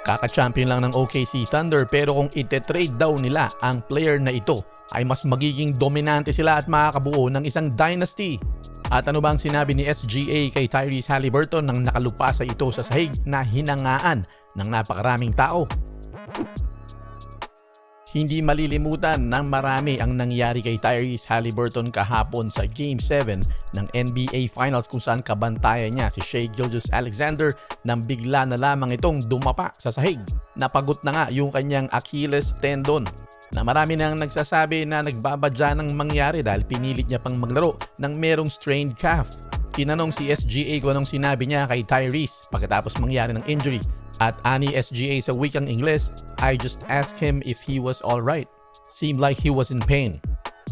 Kaka-champion lang ng OKC Thunder pero kung ite-trade daw nila ang player na ito ay mas magiging dominante sila at makakabuo ng isang dynasty. At ano bang sinabi ni SGA kay Tyrese Haliburton nang nakalupasa ito sa sahig na hinangaan ng napakaraming tao? Hindi malilimutan ng marami ang nangyari kay Tyrese Haliburton kahapon sa Game 7 ng NBA Finals kung saan kabantayan niya si Shai Gilgeous-Alexander nang bigla na lamang itong dumapa sa sahig. Napagot na nga yung kanyang Achilles tendon na marami nang nagsasabi na nagbabadya ng mangyari dahil pinilit niya pang maglaro ng merong strained calf. Tinanong si SGA kung anong sinabi niya kay Tyrese pagkatapos mangyari ng injury. At ani SGA sa wikang Ingles, I just asked him if he was alright. Seemed like he was in pain.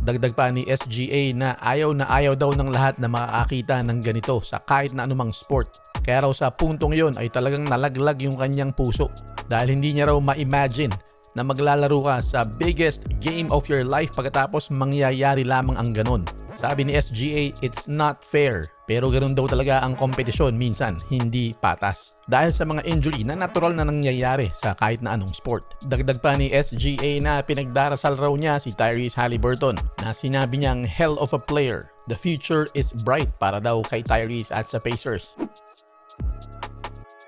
Dagdag pa ni SGA na ayaw daw ng lahat na makakakita ng ganito sa kahit na anumang sport. Kaya raw sa puntong yon ay talagang nalaglag yung kanyang puso dahil hindi niya raw ma-imagine na maglalaro ka sa biggest game of your life pagkatapos mangyayari lamang ang ganon. Sabi ni SGA, it's not fair. Pero ganun daw talaga ang kompetisyon minsan, hindi patas. Dahil sa mga injury na natural na nangyayari sa kahit na anong sport. Dagdag pa ni SGA na pinagdarasal raw niya si Tyrese Haliburton na sinabi niyang hell of a player. The future is bright para daw kay Tyrese at sa Pacers.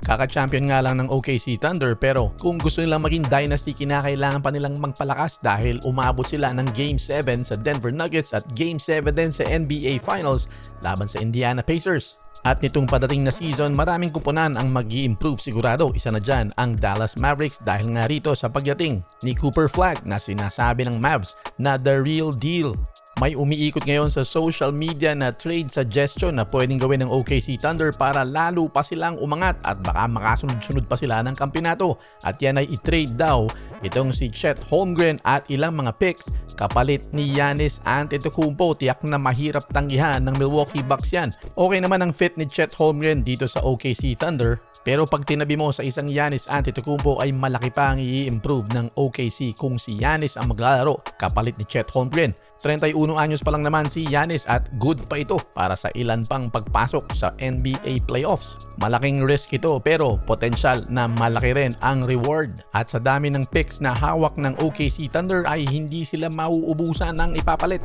Kaka-champion nga lang ng OKC Thunder pero kung gusto nilang maging dynasty kinakailangan pa nilang magpalakas dahil umabot sila ng Game 7 sa Denver Nuggets at Game 7 din sa NBA Finals laban sa Indiana Pacers. At nitong padating na season maraming kupunan ang mag-i-improve sigurado. Isa na dyan ang Dallas Mavericks dahil nga rito sa pagdating ni Cooper Flagg na sinasabi ng Mavs na the real deal. May umiikot ngayon sa social media na trade suggestion na pwedeng gawin ng OKC Thunder para lalo pa silang umangat at baka makasunod-sunod pa sila ng kampyonato. At yan ay i-trade daw itong si Chet Holmgren at ilang mga picks kapalit ni Giannis Antetokounmpo. Tiyak na mahirap tanggihan ng Milwaukee Bucks yan. Okay naman ang fit ni Chet Holmgren dito sa OKC Thunder. Pero pag tinabi mo sa isang Giannis Antetokounmpo ay malaki pa ang i-improve ng OKC kung si Giannis ang maglalaro kapalit ni Chet Holmgren. 31 anyos pa lang naman si Giannis at good pa ito para sa ilan pang pagpasok sa NBA playoffs. Malaking risk ito pero potensyal na malaki rin ang reward. At sa dami ng picks na hawak ng OKC Thunder ay hindi sila mauubusan ng ipapalit.